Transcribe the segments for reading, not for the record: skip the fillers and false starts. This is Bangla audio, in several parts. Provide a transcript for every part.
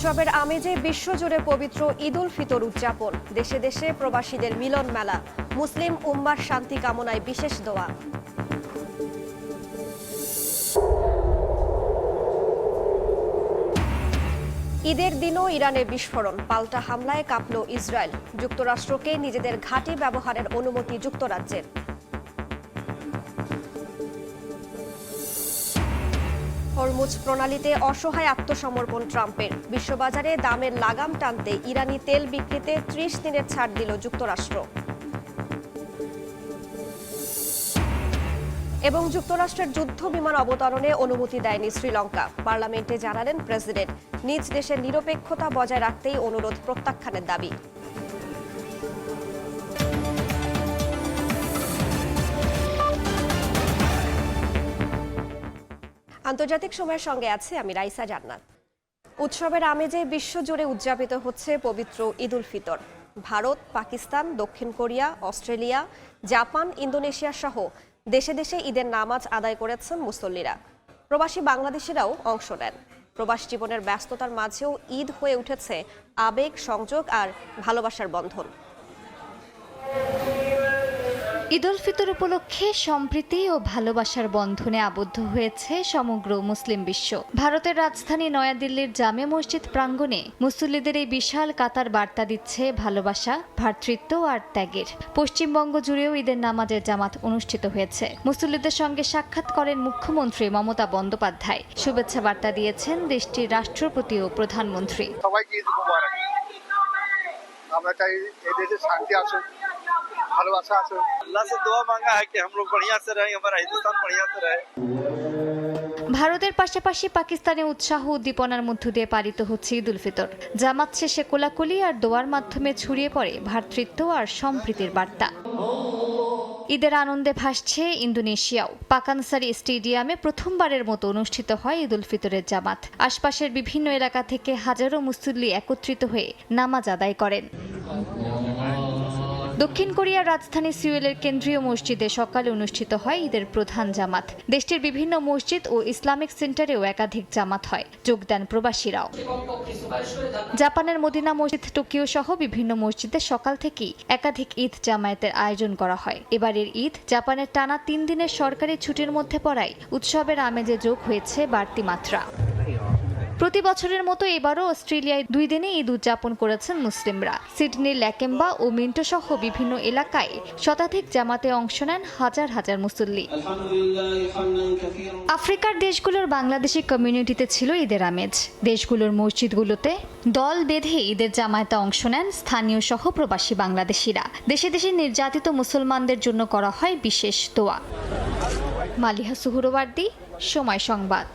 উৎসবের আমেজে বিশ্বজুড়ে পবিত্র ঈদ উল ফিতর উদযাপন। দেশে দেশে প্রবাসীদের মিলন মেলা, মুসলিম উম্মার শান্তি কামনায় বিশেষ দোয়া। ঈদের দিনও ইরানে বিস্ফোরণ, পাল্টা হামলায় কাঁপল ইসরায়েল। যুক্তরাষ্ট্রকে নিজেদের ঘাঁটি ব্যবহারের অনুমতি যুক্তরাজ্যের। হরমুজ প্রণালীতে অসহায় আত্মসমর্পণ ট্রাম্পের। বিশ্ববাজারে দামের লাগাম টানতে ইরানি তেল বিক্রিতে ৩০ দিনের ছাড় দিল যুক্তরাষ্ট্র। এবং যুক্তরাষ্ট্রের যুদ্ধ বিমান অবতরণে অনুমতি দেয়নি শ্রীলঙ্কা। পার্লামেন্টে জানালেন প্রেসিডেন্ট, নিজ দেশের নিরপেক্ষতা বজায় রাখতেই অনুরোধ প্রত্যাখ্যানের দাবি। আন্তর্জাতিক সময়ের সঙ্গে আছে আমি রাইসা জান্নাত। উৎসবের আমেজে বিশ্বজুড়ে উদযাপিত হচ্ছে পবিত্র ঈদ উল ফিতর। ভারত, পাকিস্তান, দক্ষিণ কোরিয়া, অস্ট্রেলিয়া, জাপান, ইন্দোনেশিয়া সহ দেশে দেশে ঈদের নামাজ আদায় করেছেন মুসল্লিরা। প্রবাসী বাংলাদেশিরাও অংশ নেন। প্রবাস জীবনের ব্যস্ততার মাঝেও ঈদ হয়ে উঠেছে আবেগ, সংযোগ আর ভালোবাসার বন্ধন। ঈদ উল ফিতর উপলক্ষে সম্প্রীতি ও ভালোবাসার বন্ধনে আবদ্ধ হয়েছে সমগ্র মুসলিম বিশ্ব। ভারতের রাজধানী নয়াদিল্লির জামে মসজিদ প্রাঙ্গণে মুসল্লিদের এই বিশাল কাতার বার্তা দিচ্ছে ভালোবাসা, ভ্রাতৃত্ব আর ত্যাগের। পশ্চিমবঙ্গ জুড়েও ঈদের নামাজের জামাত অনুষ্ঠিত হয়েছে। মুসল্লিদের সঙ্গে সাক্ষাৎ করেন মুখ্যমন্ত্রী মমতা বন্দ্যোপাধ্যায়। শুভেচ্ছা বার্তা দিয়েছেন দেশটির রাষ্ট্রপতি ও প্রধানমন্ত্রী। সবাইকে ঈদ মোবারক। আমরা চাই এই দেশে শান্তি আসুক, ভালোবাসা আসুক। अल्लाह से दुआ मांगा है कि हम लोग बढ़िया से रहें, हमारा हिंदुस्तान बढ़िया से रहे। ভারতের পাশাপাশি পাকিস্তানে উৎসাহ উদ্দীপনার মধ্য দিয়ে পালিত হচ্ছে ঈদ উল ফিতর। জামাত শেষে কোলাকুলি আর দোয়ার মাধ্যমে ছড়িয়ে পড়ে ভ্রাতৃত্ব আর সম্প্রীতির বার্তা। ঈদের আনন্দে ভাসছে ইন্দোনেশিয়াও। পাকানসারি স্টেডিয়ামে প্রথমবারের মতো অনুষ্ঠিত হয় ঈদ উল ফিতরের জামাত। আশপাশের বিভিন্ন এলাকা থেকে হাজারো মুসল্লি একত্রিত হয়ে নামাজ আদায় করেন। দক্ষিণ কোরিয়ার রাজধানী সিউলের কেন্দ্রীয় মসজিদে সকালে অনুষ্ঠিত হয় ঈদের প্রধান জামাত। দেশটির বিভিন্ন মসজিদ ও ইসলামিক সেন্টারেও একাধিক জামাত হয়। যোগ দেন প্রবাসীরাও। জাপানের মদিনা মসজিদ, টোকিও সহ বিভিন্ন মসজিদে সকাল থেকেই একাধিক ঈদ জামায়াতের আয়োজন করা হয়। এবারের ঈদ জাপানের টানা ৩ দিনের সরকারি ছুটির মধ্যে পড়ায় উৎসবের আমেজে যোগ হয়েছে বাড়তি মাত্রা। প্রতি বছরের মতো এবারও অস্ট্রেলিয়ায় 2 দিনে ঈদ উদযাপন করেছেন মুসলিমরা। সিডনির ল্যাকেম্বা ও মিন্টো সহ বিভিন্ন এলাকায় শতাধিক জামাতে অংশ নেন হাজার হাজার মুসল্লি। আফ্রিকার দেশগুলোর বাংলাদেশি কমিউনিটিতে ছিল ঈদের আমেজ। দেশগুলোর মসজিদগুলোতে দল বেঁধে ঈদের জামায়াতে অংশ নেন স্থানীয় সহ প্রবাসী বাংলাদেশিরা। দেশে দেশে নির্যাতিত মুসলমানদের জন্য করা হয় বিশেষ দোয়া। মালিহা সুহুরওয়ার্দী, সময় সংবাদ।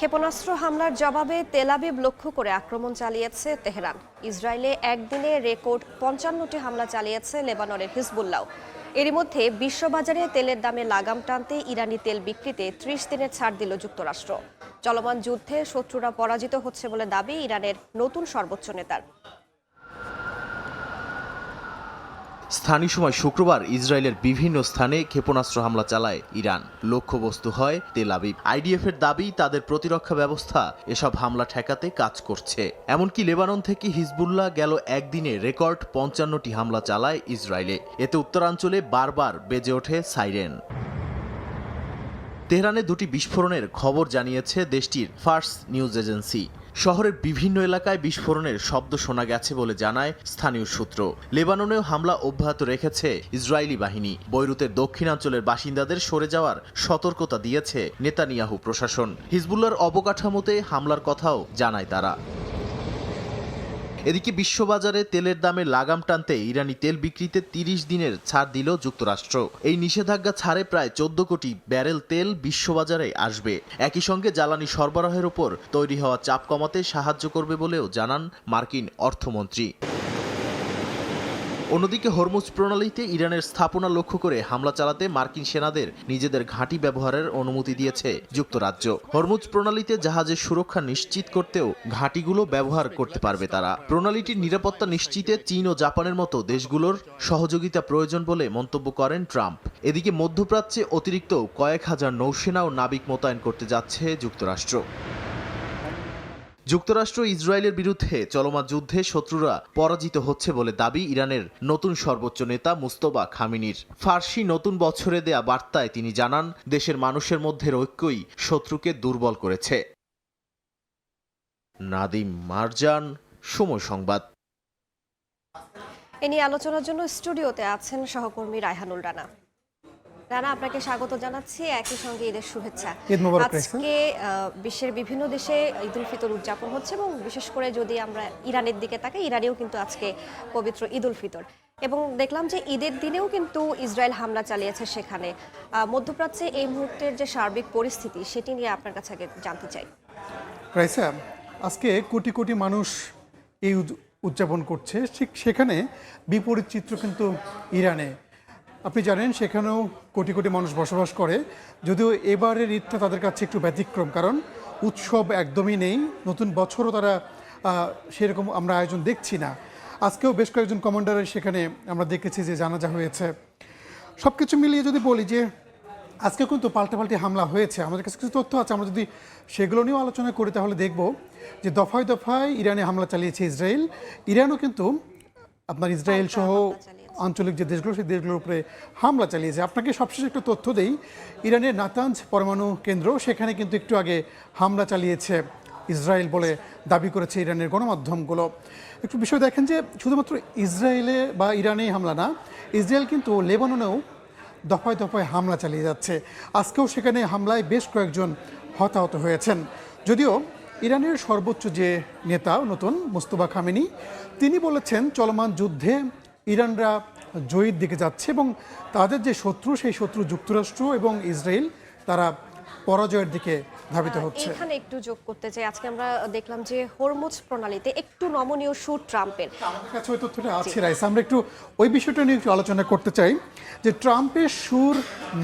ক্ষেপণাস্ত্র হামলার জবাবে তেল আবিব লক্ষ্য করে আক্রমণ চালিয়েছে তেহরান। ইসরায়েলে একদিনে রেকর্ড 55টি হামলা চালিয়েছে লেবাননের হিজবুল্লাহ। এরই মধ্যে বিশ্ববাজারে তেলের দামে লাগাম টানতে ইরানি তেল বিক্রিতে 30 দিনের ছাড় দিল যুক্তরাষ্ট্র। চলমান যুদ্ধে শত্রুরা পরাজিত হচ্ছে বলে দাবি ইরানের নতুন সর্বোচ্চ নেতার। স্থানীয় সময় শুক্রবার ইসরায়েলের বিভিন্ন স্থানে ক্ষেপণাস্ত্র হামলা চালায় ইরান। লক্ষ্যবস্তু হয় তেল আবিব। আইডিএফের দাবি তাদের প্রতিরক্ষা ব্যবস্থা এসব হামলা ঠেকাতে কাজ করছে। এমনকি লেবানন থেকে হিজবুল্লাহ গেল একদিনে রেকর্ড 55টি হামলা চালায় ইসরায়েলে। এতে উত্তরাঞ্চলে বারবার বেজে ওঠে সাইরেন। তেহরানে 2টি বিস্ফোরণের খবর জানিয়েছে দেশটির ফার্স নিউজ এজেন্সি। শহরের বিভিন্ন এলাকায় বিস্ফোরণের শব্দ শোনা গেছে বলে জানায় স্থানীয় সূত্র। লেবাননেও হামলা অব্যাহত রেখেছে ইসরায়েলি বাহিনী। বৈরুতের দক্ষিণাঞ্চলের বাসিন্দাদের সরে যাওয়ার সতর্কতা দিয়েছে নেতানিয়াহু প্রশাসন। হিজবুল্লাহর অবকাঠামোতে হামলার কথাও জানায় তারা। এদিকে বিশ্ববাজারে তেলের দামে লাগাম টানতে ইরানি তেল বিক্রিতে 30 দিনের ছাড় দিল যুক্তরাষ্ট্র। এই নিষেধাজ্ঞা ছাড়ে প্রায় 14 কোটি ব্যারেল তেল বিশ্ববাজারে আসবে। একই সঙ্গে জ্বালানি সরবরাহের উপর তৈরি হওয়া চাপ কমাতে সাহায্য করবে বলেও জানান মার্কিন অর্থমন্ত্রী। অন্যদিকে হরমুজ প্রণালীতে ইরানের স্থাপনা লক্ষ্য করে হামলা চালাতে মার্কিন সেনাদের নিজেদের ঘাঁটি ব্যবহারের অনুমতি দিয়েছে যুক্তরাজ্য। হরমুজ প্রণালীতে জাহাজের সুরক্ষা নিশ্চিত করতেও ঘাঁটিগুলো ব্যবহার করতে পারবে তারা। প্রণালীটির নিরাপত্তা নিশ্চিতে চীন ও জাপানের মতো দেশগুলোর সহযোগিতা প্রয়োজন বলে মন্তব্য করেন ট্রাম্প। এদিকে মধ্যপ্রাচ্যে অতিরিক্ত কয়েক হাজার নৌসেনা ও নাবিক মোতায়েন করতে যাচ্ছে যুক্তরাষ্ট্র। যুক্তরাষ্ট্র ইসরায়েলের বিরুদ্ধে চলমান যুদ্ধে শত্রুরা পরাজিত হচ্ছে বলে দাবি ইরানের নতুন সর্বোচ্চ নেতা মুস্তফা খামেনির। ফার্সি নতুন বছরে দেয়া বার্তায় তিনি জানান, দেশের মানুষের মধ্যে ঐক্যই শত্রুকে দুর্বল করেছে। নাদিম মারজান, সময় সংবাদ। এ নিয়ে আলোচনার জন্য স্টুডিওতে আছেন সহকর্মী রায়হানুল রানা। রানা, আপনাকে স্বাগত জানাচ্ছি, একই সঙ্গে ঈদের শুভেচ্ছা। ঈদ মোবারক। আজকে বিশ্বের বিভিন্ন দেশে ঈদ উল ফিতর উদযাপন হচ্ছে এবং বিশেষ করে যদি আমরা ইরানের দিকে তাকাই, ইরানেও কিন্তু আজকে পবিত্র ঈদ উল ফিতর, এবং দেখলাম যে ঈদের দিনেও কিন্তু ইসরায়েল হামলা চালিয়েছে সেখানে। মধ্যপ্রাচ্যে এই মুহূর্তের যে সার্বিক পরিস্থিতি সেটি নিয়ে আপনার কাছে আগে জানতে চাই। রাইসা, আজকে কোটি কোটি মানুষ এই উদযাপন করছে, ঠিক সেখানে বিপরীত চিত্র কিন্তু ইরানে। আপনি জানেন সেখানেও কোটি কোটি মানুষ বসবাস করে, যদিও এবারের ঈদটা তাদের কাছে একটু ব্যতিক্রম, কারণ উৎসব একদমই নেই, নতুন বছরও তারা সেরকম আমরা আয়োজন দেখছি না। আজকেও বেশ কয়েকজন কমান্ডারের সেখানে আমরা দেখেছি যে জানাজা হয়েছে। সব কিছু মিলিয়ে যদি বলি যে আজকে কিন্তু পাল্টাপাল্টি হামলা হয়েছে, আমাদের কাছে কিছু তথ্য আছে, আমরা যদি সেগুলো নিয়েও আলোচনা করি তাহলে দেখব যে দফায় দফায় ইরানে হামলা চালিয়েছে ইসরায়েল। ইরানও কিন্তু আপনার ইসরায়েল সহ আঞ্চলিক যে দেশগুলো সেই দেশগুলোর উপরে হামলা চালিয়েছে। আপনাকে সবশেষে একটু তথ্য দেই, ইরানের নাতাঞ্জ পরমাণু কেন্দ্র সেখানে কিন্তু একটু আগে হামলা চালিয়েছে ইসরায়েল বলে দাবি করেছে ইরানের গণমাধ্যমগুলো। একটু বিষয় দেখেন যে শুধুমাত্র ইসরায়েলে বা ইরানেই হামলা না, ইসরায়েল কিন্তু লেবাননেও দফায় দফায় হামলা চালিয়ে যাচ্ছে। আজকেও সেখানে হামলায় বেশ কয়েকজন হতাহত হয়েছেন। যদিও ইরানের সর্বোচ্চ যে নেতা নতুন মুস্তফা খামেনি, তিনি বলেছেন চলমান যুদ্ধে ইরানরা জয়ীর দিকে যাচ্ছে এবং তাদের যে শত্রু সেই শত্রু যুক্তরাষ্ট্র এবং ইসরায়েল, তারা পরাজয়ের দিকে ধাবিত হচ্ছে। এখানে একটু যোগ করতে চাই, আজকে আমরা দেখলাম যে হরমুজ প্রণালীতে একটু নমনীয় সুর ট্রাম্পের। আমার কাছে ওই তথ্যটা আছে রাইস, আমরা একটু ওই বিষয়টা নিয়ে একটু আলোচনা করতে চাই যে ট্রাম্পের সুর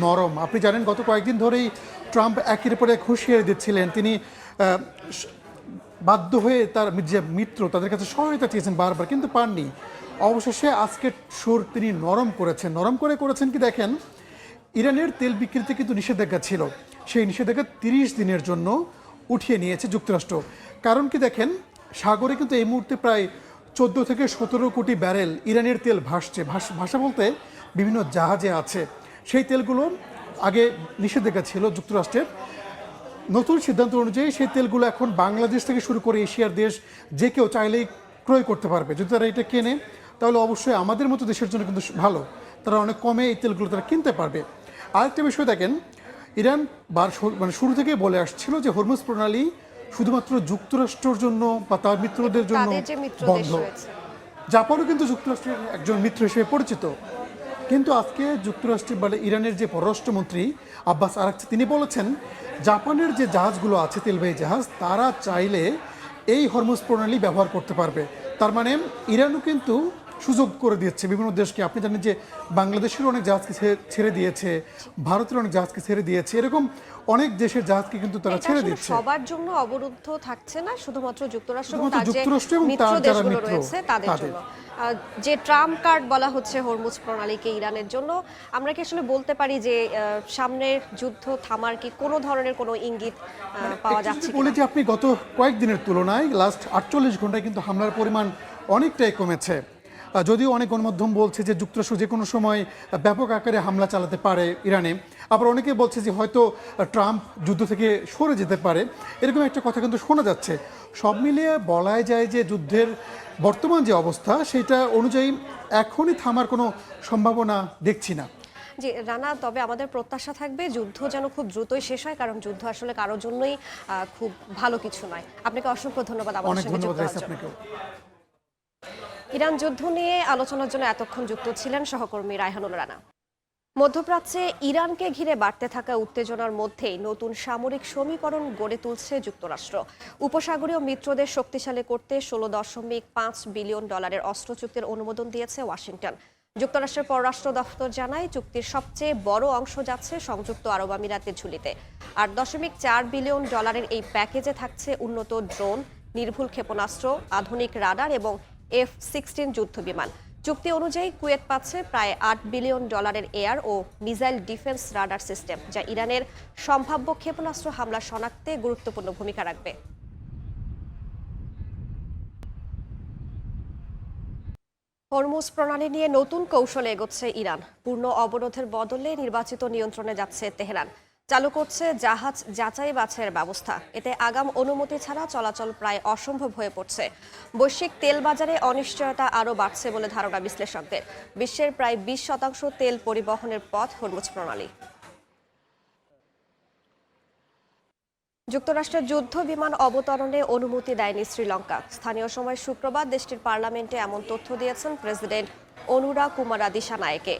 নরম। আপনি জানেন গত কয়েকদিন ধরেই ট্রাম্প একের পর এক হুঁশিয়ারি দিচ্ছিলেন, তিনি বাধ্য হয়ে তার যে মিত্র তাদের কাছে সহায়তা চেয়েছেন বারবার, কিন্তু পাননি। অবশেষে আজকে সুর তিনি নরম করেছেন। নরম করেছেন কি দেখেন, ইরানের তেল বিক্রিতে কিন্তু নিষেধাজ্ঞা ছিল, সেই নিষেধাজ্ঞা 30 দিনের জন্য উঠিয়ে নিয়েছে যুক্তরাষ্ট্র। কারণ কি দেখেন, সাগরে কিন্তু এই মুহূর্তে প্রায় 14 থেকে 17 কোটি ব্যারেল ইরানের তেল ভাসছে। ভাষা বলতে বিভিন্ন জাহাজে আছে। সেই তেলগুলো আগে নিষেধাজ্ঞা ছিল যুক্তরাষ্ট্রের। নতুন সিদ্ধান্ত অনুযায়ী সেই তেলগুলো এখন বাংলাদেশ থেকে শুরু করে এশিয়ার দেশ যে কেউ চাইলেই ক্রয় করতে পারবে। যদি তারা এটা কেনে তাহলে অবশ্যই আমাদের মতো দেশের জন্য কিন্তু ভালো, তারা অনেক কমে এই তেলগুলো তারা কিনতে পারবে। আরেকটা বিষয় দেখেন, ইরান শুরু থেকে বলে আসছিল যে হরমুজ প্রণালী শুধুমাত্র যুক্তরাষ্ট্রের জন্য বা তার মিত্রদের জন্য বন্ধ। জাপানও কিন্তু যুক্তরাষ্ট্রের একজন মিত্র হিসেবে পরিচিত, কিন্তু আজকে যুক্তরাষ্ট্রের ইরানের যে পররাষ্ট্রমন্ত্রী আব্বাস আরাকচি, তিনি বলেছেন জাপানের যে জাহাজগুলো আছে তেলবাহী জাহাজ, তারা চাইলে এই হরমুজ প্রণালী ব্যবহার করতে পারবে। তার মানে ইরানও কিন্তু সুযোগ করে দিচ্ছে বিভিন্ন দেশকে। আপনি জানেন যে বাংলাদেশের অনেক জাহাজকে ছেড়ে দিয়েছে, ভারতের অনেক জাহাজকে ছেড়ে দিয়েছে, এরকম অনেক দেশের জাহাজকে কিন্তু তারা ছেড়ে দিচ্ছে। সবার জন্য অবরুদ্ধ থাকছে না, শুধুমাত্র যুক্তরাষ্ট্র এবং তার যারা দেশগুলো রয়েছে তাদের জন্য। যে ট্রাম্প কার্ড বলা হচ্ছে হরমুজ প্রণালীকে ইরানের জন্য, আমরা কি আসলে বলতে পারি যে সামনের যুদ্ধ থামার কি কোনো ধরনের কোনো ইঙ্গিত পাওয়া যাচ্ছে? বলে যে আপনি গত কয়েকদিনের তুলনায় লাস্ট 48 ঘন্টায় কিন্তু হামলার পরিমাণ অনেকটাই কমেছে। যদিও অনেক গণমাধ্যম বলছে যে যুক্তরাষ্ট্র যে কোনো সময় ব্যাপক আকারে হামলা চালাতে পারে ইরানে, আবার অনেকে বলছে যে হয়তো ট্রাম্প যুদ্ধ থেকে সরে যেতে পারে, এরকম একটা কথা কিন্তু শোনা যাচ্ছে। সব মিলিয়ে বলাই যায় যে যুদ্ধের বর্তমান যে অবস্থা সেটা অনুযায়ী এখনই থামার কোনো সম্ভাবনা দেখছি না। জি রানা, তবে আমাদের প্রত্যাশা থাকবে যুদ্ধ যেন খুব দ্রুতই শেষ হয়, কারণ যুদ্ধ আসলে কারোর জন্যই খুব ভালো কিছু নয়। আপনাকে অসংখ্য ধন্যবাদ আমাদের সঙ্গে যুক্ত হওয়ার জন্য। ইরান যুদ্ধ নিয়ে আলোচনার জন্য এতক্ষণ যুক্ত ছিলেন সহকর্মী রায়হানুল রানা। মধ্যপ্রাচ্যে ইরানকে ঘিরে বাড়তে থাকা উত্তেজনার মধ্যেই নতুন সামরিক সমীকরণ গড়ে তুলছে যুক্তরাষ্ট্র। উপসাগরীয় মিত্রদের শক্তিশালী করতে $16.5 বিলিয়ন অস্ত্র চুক্তির অনুমোদন দিয়েছে ওয়াশিংটন। যুক্তরাষ্ট্রের পররাষ্ট্র দফতর জানায় চুক্তির সবচেয়ে বড় অংশ যাচ্ছে সংযুক্ত আরব আমিরাতের ঝুলিতে। $8.4 বিলিয়ন এই প্যাকেজে থাকছে উন্নত ড্রোন, নির্ভুল ক্ষেপণাস্ত্র, আধুনিক রাডার এবং F-16 যুদ্ধ বিমান। চুক্তি অনুযায়ী কুয়েত পাচ্ছে প্রায় $8 বিলিয়ন এয়ার ও মিসাইল ডিফেন্স রাডার সিস্টেম, যা ইরানের সম্ভাব্য ক্ষেপণাস্ত্র হামলা শনাক্তে গুরুত্বপূর্ণ ভূমিকা রাখবে। হরমুজ প্রণালী নিয়ে নতুন কৌশলে এগোচ্ছে ইরান। পূর্ণ অবরোধের বদলে নির্বাচিত নিয়ন্ত্রণে যাচ্ছে তেহরান। চালু করছে জাহাজ যাচাই বাছাইয়ের ব্যবস্থা। এতে আগাম অনুমতি ছাড়া চলাচল প্রায় অসম্ভব হয়ে পড়ছে। বৈশ্বিক তেল বাজারে অনিশ্চয়তা আরও বাড়ছে বলে ধারণা বিশ্লেষকদের। বিশ্বের প্রায় 20% তেল পরিবহনের পথ হরমুজ প্রণালী। যুক্তরাষ্ট্রের যুদ্ধ বিমান অবতরণে অনুমতি দেয়নি শ্রীলঙ্কা। স্থানীয় সময় শুক্রবার দেশটির পার্লামেন্টে এমন তথ্য দিয়েছেন প্রেসিডেন্ট অনুরা কুমারা দিশানায়েকে।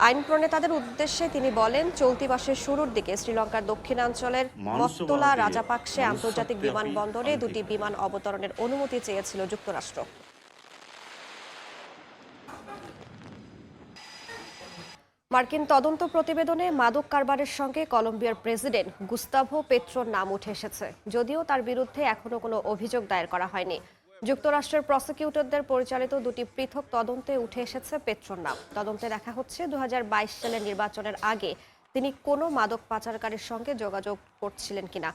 আইন প্রণেতাদের উদ্দেশ্যে তিনি বলেন, চলতি মাসের শুরুর দিকে শ্রীলঙ্কার দক্ষিণাঞ্চলের মত্তলা রাজাপাকসে আন্তর্জাতিক বিমানবন্দরে দুটি বিমান অবতরণের অনুমতি চেয়েছিল যুক্তরাষ্ট্র। মার্কিন তদন্ত প্রতিবেদনে মাদক কারবারের সঙ্গে কলম্বিয়ার প্রেসিডেন্ট গুস্তাভো পেট্রোর নাম উঠে এসেছে, যদিও তার বিরুদ্ধে এখনো কোনো অভিযোগ দায়ের করা হয়নি। যুক্তরাষ্ট্রের প্রসিকিউটরদের পরিচালিত দুটি পৃথক তদন্তে উঠে এসেছে পেট্রোর নাম। তদন্তে দেখা হচ্ছে 2022 সালের নির্বাচনের আগে তিনি কোনো মাদক পাচারকারীর সঙ্গে যোগাযোগ করছিলেন কিনা।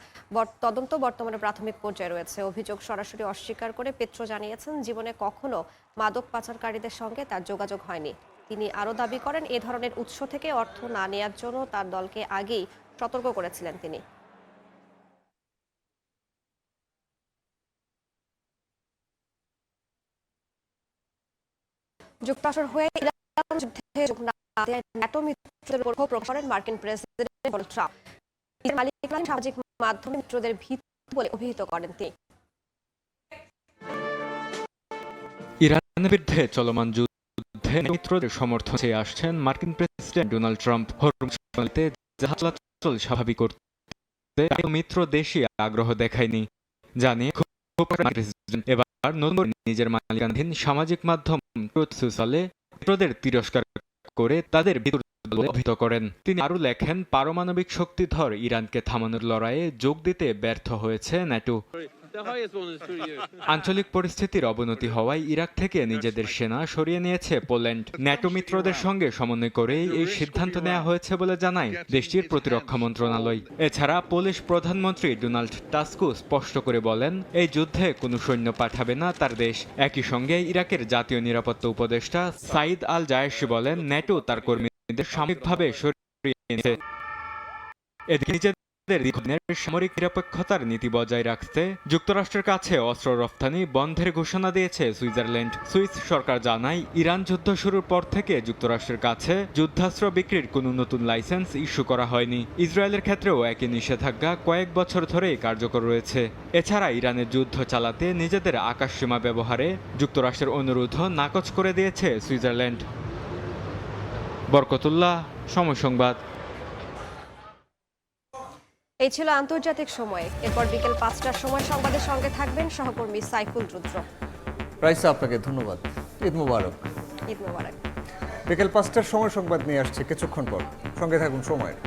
তদন্ত বর্তমানে প্রাথমিক পর্যায়ে রয়েছে। অভিযোগ সরাসরি অস্বীকার করে পেট্রো জানিয়েছেন, জীবনে কখনো মাদক পাচারকারীদের সঙ্গে তার যোগাযোগ হয়নি। তিনি আরও দাবি করেন, এ ধরনের উৎস থেকে অর্থ না নেয়ার জন্য তার দলকে আগেই সতর্ক করেছিলেন তিনি। যুক্তরাষ্ট্রের হয়ে ইরান যুদ্ধে যোগ না দেওয়ায় ন্যাটো মিত্রদের উপর ক্ষোভ প্রকাশ করেন মার্কিন প্রেসিডেন্ট ডোনাল্ড ট্রাম্প। ইরান মালিকানাধীন সামাজিক মাধ্যমে মিত্রদের ভীতু বলে অভিহিত করেন তিনি। ইরানের বিরুদ্ধে চলমান যুদ্ধে মিত্রদের সমর্থন চেয়ে আসছেন মার্কিন প্রেসিডেন্ট ডোনাল্ড ট্রাম্প। হরমুজ প্রণালীতে জাহাজ চলাচল স্বাভাবিক করতে মিত্র দেশই আগ্রহ দেখায়নি জানিয়ে প্রেসিডেন্ট এবার নতুন নিজের মালিকানাধীন সামাজিক মাধ্যম ট্রুথ সোশ্যালে মিত্রদের তিরস্কার করে তাদের বিদ্রোহ বলে অভিহিত করেন। তিনি আরও লেখেন, পারমাণবিক শক্তিধর ইরানকে থামানোর লড়াইয়ে যোগ দিতে ব্যর্থ হয়েছে ন্যাটো। আঞ্চলিক পরিস্থিতির অবনতি হওয়ায় ইরাক থেকে নিজেদের সেনা সরিয়ে নিয়েছে পোল্যান্ড। ন্যাটো মিত্রদের সঙ্গে সমন্বয় করেই এই সিদ্ধান্ত নেওয়া হয়েছে বলে জানায় দেশটির প্রতিরক্ষা মন্ত্রণালয়। এছাড়া পোলিশ প্রধানমন্ত্রী ডোনাল্ড টাস্কো স্পষ্ট করে বলেন, এই যুদ্ধে কোনো সৈন্য পাঠাবে না তার দেশ। একই সঙ্গে ইরাকের জাতীয় নিরাপত্তা উপদেষ্টা সাইদ আল জায়েশি বলেন, ন্যাটো তার কর্মীদের সাময়িকভাবে সরিয়ে নিয়েছে। এদিকে নিজেদের দীর্ঘদিনের সামরিক নিরপেক্ষতার নীতি বজায় রাখতে যুক্তরাষ্ট্রের কাছে অস্ত্র রপ্তানি বন্ধের ঘোষণা দিয়েছে সুইজারল্যান্ড। সুইস সরকার জানায়, ইরান যুদ্ধ শুরুর পর থেকে যুক্তরাষ্ট্রের কাছে যুদ্ধাস্ত্র বিক্রির কোনো নতুন লাইসেন্স ইস্যু করা হয়নি। ইসরায়েলের ক্ষেত্রেও একই নিষেধাজ্ঞা কয়েক বছর ধরেই কার্যকর রয়েছে। এছাড়া ইরানের যুদ্ধ চালাতে নিজেদের আকাশসীমা ব্যবহারে যুক্তরাষ্ট্রের অনুরোধও নাকচ করে দিয়েছে সুইজারল্যান্ড। বরকতুল্লাহ, সময় সংবাদ। এই ছিল আন্তর্জাতিক সময়। এরপর বিকেল 5টার সময় সংবাদের সঙ্গে থাকবেন সহকর্মী সাইফুল রুদ্র। রাইসা, আপনাকে ধন্যবাদ। ঈদ মোবারক। ঈদ মোবারক। বিকেল 5টার সময় সংবাদ নিয়ে আসছে কিছুক্ষণ পর, সঙ্গে থাকুন সময়ের।